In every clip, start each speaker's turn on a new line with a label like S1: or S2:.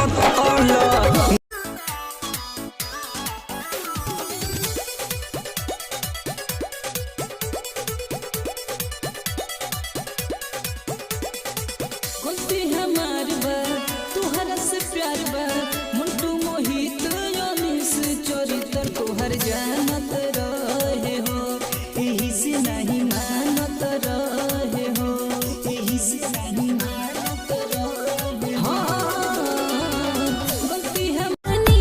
S1: अलग।
S2: गलती हमार बा तोहरा से प्यार बा मुंटू मोहित अनिस चरित्र तोहर जानत रहे हो यही से नहीं मानत रहे हो यही से नहीं मानत रहे हो। गलती हमनी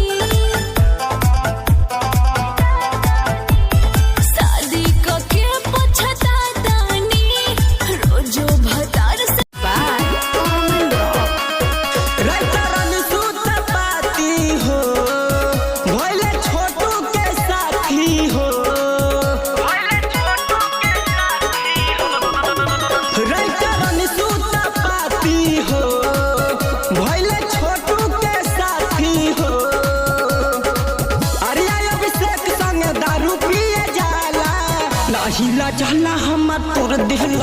S2: शादी के पछतातानी रोजो भतार से
S1: हिला जाला हमर तोर दिल